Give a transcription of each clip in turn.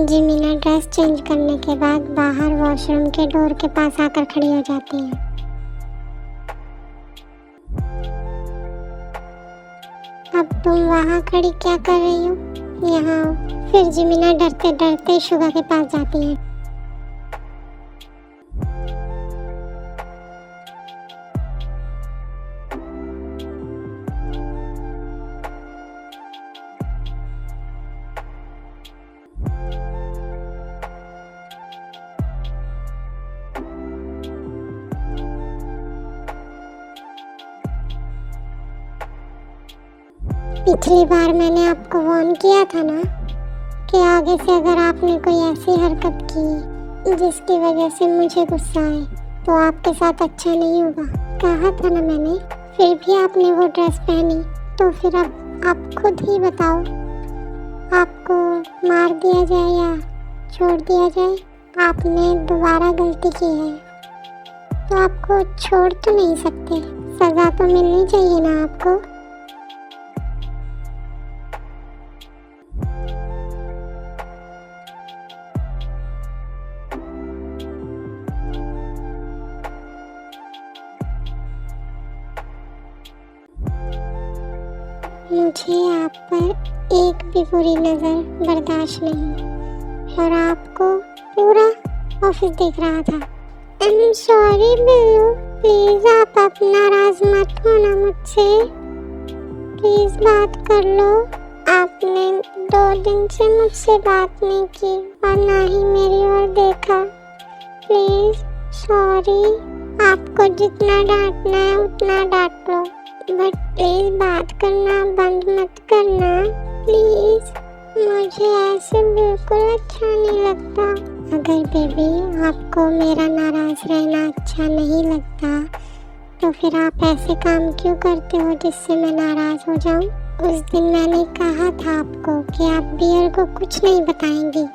जिमीना dress change करने के बाद बाहर वॉशरूम के डोर के पास आकर खड़ी हो जाती है। अब तुम वहाँ खड़ी क्या कर रही हो? यहाँ आओ। फिर जिमीना डरते डरते शुगा के पास जाती है। पिछली बार मैंने आपको वार्न किया था ना कि आगे से अगर आपने कोई ऐसी हरकत की जिसकी वजह से मुझे गुस्सा आए तो आपके साथ अच्छा नहीं होगा। कहा था ना मैंने। फिर भी आपने वो ड्रेस पहनी, तो फिर अब आप खुद ही बताओ, आपको मार दिया जाए या छोड़ दिया जाए? आपने दोबारा गलती की है तो आपको छोड़ तो नहीं सकते, सज़ा तो मिलनी चाहिए ना आपको। मुझे आप पर एक भी बुरी नज़र बर्दाश्त नहीं, और आपको पूरा ऑफिस देख रहा था। I am sorry Billu, please आप अब नाराज मत होना मुझसे, प्लीज़ बात कर लो। आपने 2 दिन से मुझसे बात नहीं की और ना ही मेरी ओर देखा। प्लीज़ सॉरी, आपको जितना डांटना है उतना डांट लो, बट प्लीज बात करना बंद मत करना प्लीज। मुझे ऐसे बिल्कुल अच्छा नहीं लगता। अगर बेबी आपको मेरा नाराज रहना अच्छा नहीं लगता तो फिर आप ऐसे काम क्यों करते हो जिससे मैं नाराज हो जाऊं? उस दिन मैंने कहा था आपको कि आप बियर को कुछ नहीं बताएंगी,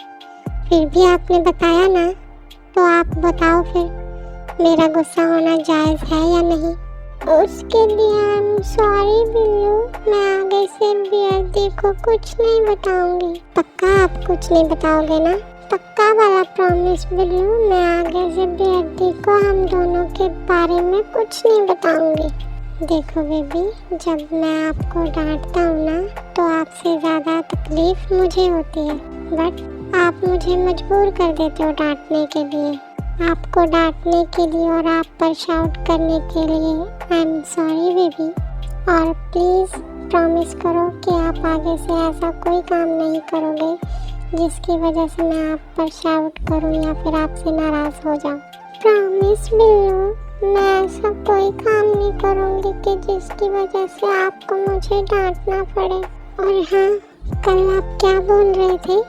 फिर भी आपने बताया ना, तो आप बताओ फिर मेरा गुस्सा होना जायज़ है या नहीं? उसके लिए आई एम सॉरी बिल्लू, मैं आगे से बियर्दी को कुछ नहीं बताऊंगी। पक्का आप कुछ नहीं बताओगे ना? पक्का वाला प्रॉमिस बिल्लू, मैं आगे से बियर्दी को हम दोनों के बारे में कुछ नहीं बताऊंगी। देखो बेबी, जब मैं आपको डांटता हूँ ना तो आपसे ज़्यादा तकलीफ मुझे होती है, बट आप मुझे मजबूर कर देते हो डांटने के लिए। आपको डांटने के लिए और आप पर शाउट करने के लिए आई एम सॉरी बेबी, और प्लीज़ प्रॉमिस करो कि आप आगे से ऐसा कोई काम नहीं करोगे जिसकी वजह से मैं आप पर शाउट करूं या फिर आपसे नाराज़ हो जाऊं। प्रॉमिस बिल्लू, मैं ऐसा कोई काम नहीं करूंगी कि जिसकी वजह से आपको मुझे डांटना पड़े। और हाँ, कल आप क्या बोल रहे थे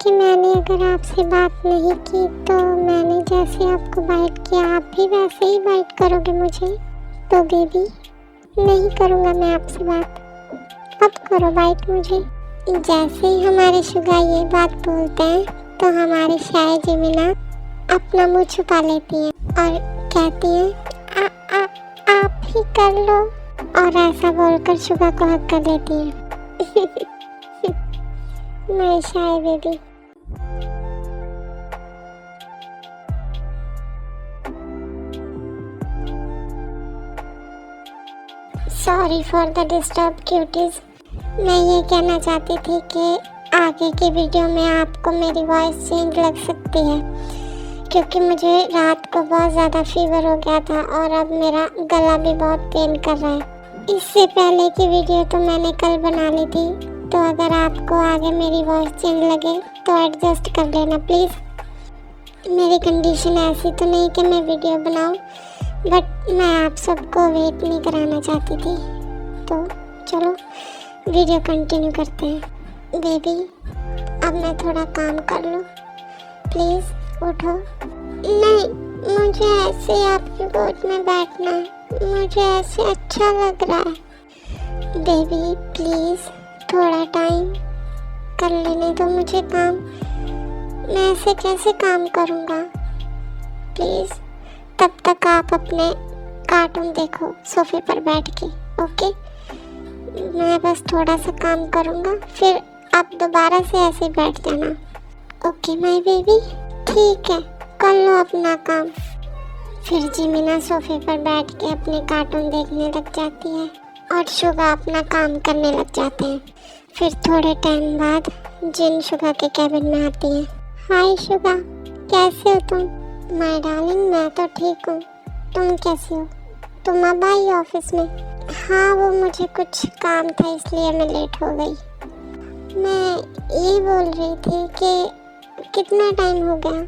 कि मैंने अगर आपसे बात नहीं की तो मैंने जैसे आपको बाइट किया आप भी वैसे ही बाइट करोगे मुझे। तो बेबी नहीं करूँगा मैं आपसे बात, अब करो बाइट मुझे। जैसे ही हमारे शुगा ये बात बोलते हैं तो हमारी शायद जिमीना अपना मुँह छुपा लेती है और कहती है आप ही कर लो, और ऐसा बोलकर शुगा को हक कर लेती है। मैं शायद baby. Sorry for the disturb cuties. मैं ये कहना चाहती थी कि आगे की वीडियो में आपको मेरी वॉइस चेंज लग सकती है, क्योंकि मुझे रात को बहुत ज़्यादा फीवर हो गया था और अब मेरा गला भी बहुत पेन कर रहा है। इससे पहले की वीडियो तो मैंने कल बना ली थी, तो अगर आपको आगे मेरी वॉइस चेंज लगे तो एडजस्ट कर लेना प्लीज़। मेरी कंडीशन ऐसी तो नहीं कि मैं वीडियो बनाऊं, बट मैं आप सबको वेट नहीं कराना चाहती थी। तो चलो वीडियो कंटिन्यू करते हैं। बेबी अब मैं थोड़ा काम कर लूँ, प्लीज़ उठो। नहीं, मुझे ऐसे आपकी गोद में बैठना है, मुझे ऐसे अच्छा लग रहा है। बेबी प्लीज़ थोड़ा टाइम कर लेने दो मुझे काम, मैं ऐसे कैसे काम करूँगा? प्लीज़ तब तक आप अपने कार्टून देखो सोफे पर बैठ के। ओके, मैं बस थोड़ा सा काम करूँगा, फिर आप दोबारा से ऐसे ही बैठ जाना। ओके माय बेबी, ठीक है, कर लो अपना काम। फिर जिमिना सोफे पर बैठ के अपने कार्टून देखने लग जाती है और शुगा अपना काम करने लग जाते हैं। फिर थोड़े टाइम बाद जिन शुगा के कैबिन में आती है। हाय शुगा, कैसे हो तुम? माय डार्लिंग, मैं तो ठीक हूँ, तुम कैसी हो? तुम अब आई ऑफिस में? हाँ, वो मुझे कुछ काम था इसलिए मैं लेट हो गई। मैं ये बोल रही थी कि कितना टाइम हो गया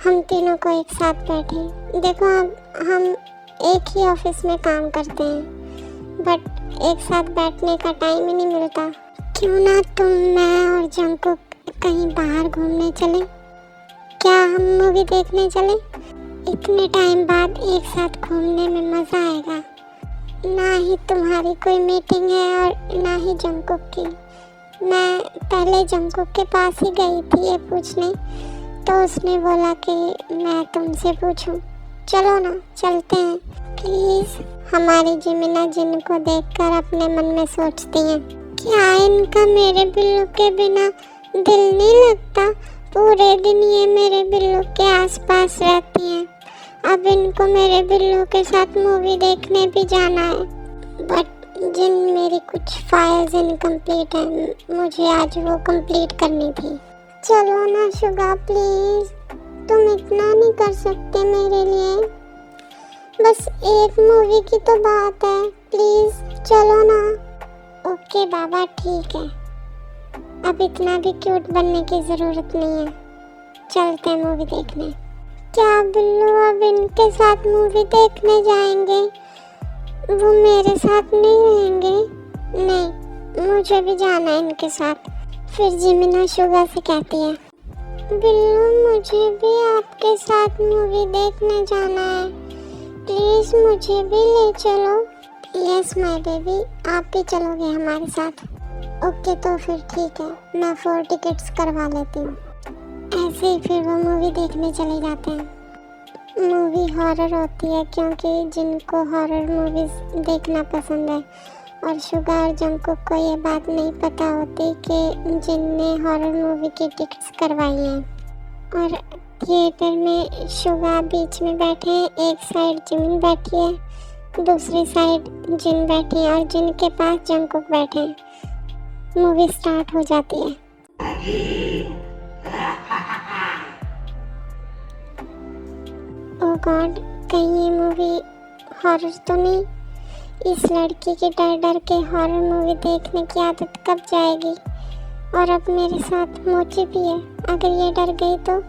हम तीनों को एक साथ बैठे। देखो, अब हम एक ही ऑफिस में काम करते हैं, बट एक साथ बैठने का टाइम ही नहीं मिलता। क्यों ना तुम, मैं और जंकुक कहीं बाहर घूमने चले? क्या हम मूवी देखने चले? इतने टाइम बाद एक साथ घूमने में मज़ा आएगा। ना ही तुम्हारी कोई मीटिंग है और ना ही जंकुक की। मैं पहले जंकुक के पास ही गई थी ये पूछने, तो उसने बोला कि मैं तुमसे पूछूं। चलो ना, चलते हैं प्लीज़। हमारी जिमिना जिनको देखकर अपने मन में सोचती हैं, क्या इनका मेरे बिल्लू के बिना दिल नहीं लगता? पूरे दिन ये मेरे बिल्लू के आसपास रहती हैं। अब इनको मेरे बिल्लू के साथ मूवी देखने भी जाना है, बट जिन मेरी कुछ फाइल्स इनकम्प्लीट हैं, मुझे आज वो कंप्लीट करनी थी। चलो ना शुगा प्लीज़, तुम इतना नहीं कर सकते मेरे लिए? बस एक मूवी की तो बात है, प्लीज़ चलो ना। ओके बाबा, ठीक है, अब इतना भी क्यूट बनने की ज़रूरत नहीं है, चलते हैं मूवी देखने। क्या बिल्लू अब इनके साथ मूवी देखने जाएंगे? वो मेरे साथ नहीं रहेंगे? नहीं, मुझे भी जाना है इनके साथ। फिर जिमिना शुगा से कहती है, बिल्लू मुझे भी आपके साथ मूवी देखने जाना है, प्लीज़ मुझे भी ले चलो। यस माय बेबी, आप भी चलोगे हमारे साथ? ओके, तो फिर ठीक है, मैं 4 टिकट्स करवा लेती हूँ। ऐसे ही फिर वो मूवी देखने चले जाते हैं। मूवी हॉरर होती है क्योंकि जिनको हॉरर मूवीज़ देखना पसंद है, और शुगा और जंकुक को ये बात नहीं पता होती कि जिनने हॉरर मूवी की टिकट्स करवाई हैं। और थिएटर में शुगा बीच में बैठे हैं, एक साइड जिमिन बैठी है, दूसरी साइड जिन बैठी है और जिनके पास जंकुक बैठे हैं। मूवी स्टार्ट हो जाती है। ओह गॉड, कहीं ये मूवी हॉरर तो नहीं? इस लड़की की डर डर के हॉरर मूवी देखने की आदत कब जाएगी? और अब मेरे साथ मोची भी है, अगर ये डर गई तो?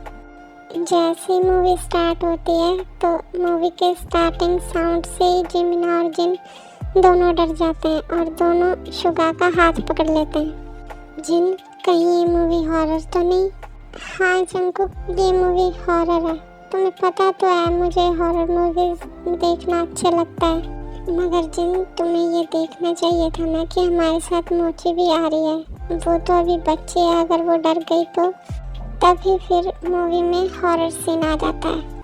जैसे ही मूवी स्टार्ट होती है तो मूवी के स्टार्टिंग साउंड से ही जिमिना और जिन दोनों डर जाते हैं और दोनों शुगा का हाथ पकड़ लेते हैं। जिन, कहीं ये मूवी हॉरर तो नहीं? हाँ जंकुक, ये मूवी हॉरर है, तुम्हें पता तो है मुझे हॉरर मूवीज देखना अच्छा लगता है। मगर जिन, तुम्हें ये देखना चाहिए था ना कि हमारे साथ मोची भी आ रही है। वो तो अभी बच्ची है, अगर वो डर गई तो तभी फिर मूवी में हॉरर सीन आ जाता है।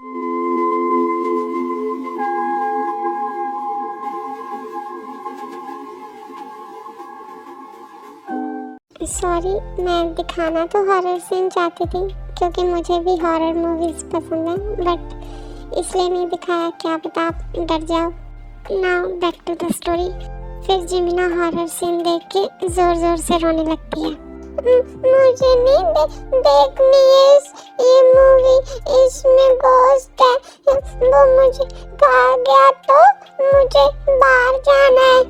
सॉरी, मैं दिखाना तो हॉरर सीन चाहती थी क्योंकि मुझे भी हॉरर मूवीज पसंद है, बट इसलिए नहीं दिखाया, क्या पता आप डर जाओ। Now back to the story. फिर जिमिना हॉरर सीन देख के जोर जोर से रोने लगती है। मुझे नहीं देखनी है ये मूवी, इसमें गोस्ट है, वो मुझे खा गया तो मुझे बाहर जाना है,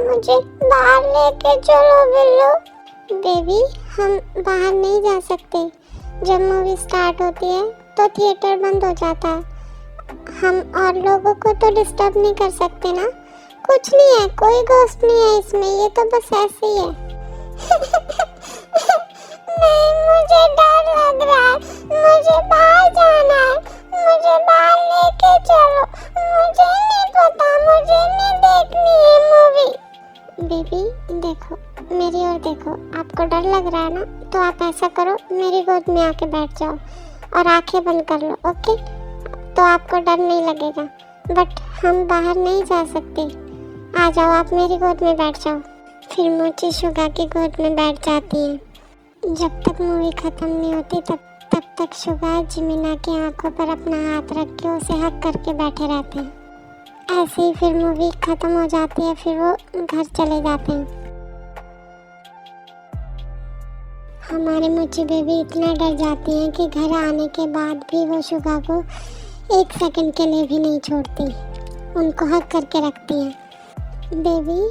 मुझे बाहर लेके चलो बिल्लू। बेबी, हम बाहर नहीं जा सकते, जब मूवी स्टार्ट होती है तो थिएटर बंद हो जाता है, हम और लोगों को तो डिस्टर्ब नहीं कर सकते ना। कुछ नहीं है, कोई गोस्ट नहीं है इसमें, ये तो बस ऐसे ही है। नहीं, मुझे डर लग रहा है, मुझे बाहर जाना है, मुझे बाहर लेके चलो, मुझे नहीं पता, मुझे नहीं देखनी है मूवी। बेबी देखो, मेरी ओर देखो, आपको डर लग रहा है ना, तो आप ऐसा करो, मेरी गोद में आके बैठ जाओ और आंखें बंद कर लो। ओके, तो आपको डर नहीं लगेगा, बट हम बाहर नहीं जा सकते। आ जाओ, आप मेरी गोद में बैठ जाओ। फिर मोची शुगा की गोद में बैठ जाती है। जब तक मूवी ख़त्म नहीं होती तब तक शुगा जिमिना की आंखों पर अपना हाथ रख के उसे हक करके बैठे रहते हैं। ऐसे ही फिर मूवी ख़त्म हो जाती है, फिर वो घर चले जाते हैं। हमारी मोची बेबी इतना डर जाती है कि घर आने के बाद भी वो शुगा को 1 सेकंड के लिए भी नहीं छोड़ती, उनको हक करके रखती है। बेबी,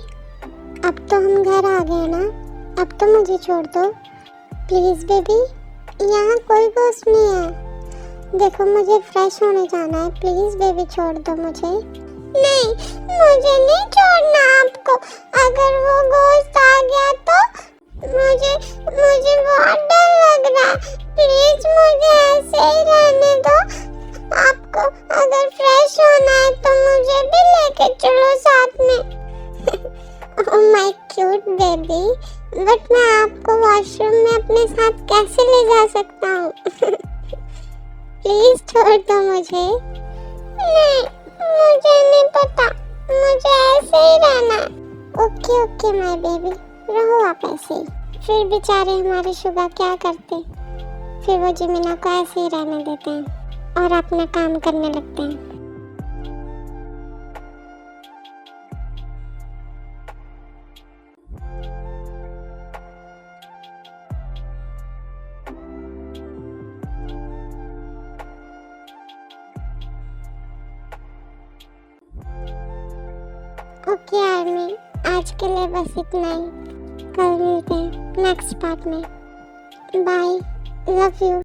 अब तो हम घर आ गए ना, अब तो मुझे छोड़ दो प्लीज़। बेबी, यहाँ कोई घोस्ट नहीं है, देखो मुझे फ्रेश होने जाना है, प्लीज़ बेबी छोड़ दो मुझे। नहीं, मुझे नहीं छोड़ना आपको, अगर वो घोस्ट आ गया तो मुझे बहुत डर लग रहा है, प्लीज मुझे ऐसे ही रहने दो। आपको अगर फ्रेश होना है तो मुझे भी लेके चलो साथ में। Oh my cute baby, but मैं आपको वॉशरूम में अपने साथ कैसे ले जा सकता हूँ? प्लीज छोड़ दो मुझे। नहीं, मुझे नहीं पता, मुझे ऐसे ही रहना है। ओके माय बेबी, रहो आप ऐसे ही। फिर बेचारे हमारे शुगा क्या करते, फिर वो जिमिना को ऐसे ही रहने देते हैं और अपना काम करने लगते हैं। ओके आर्मी, आज के लिए बस इतना ही। कल मिलते हैं नेक्स्ट पार्ट में। Bye, love you.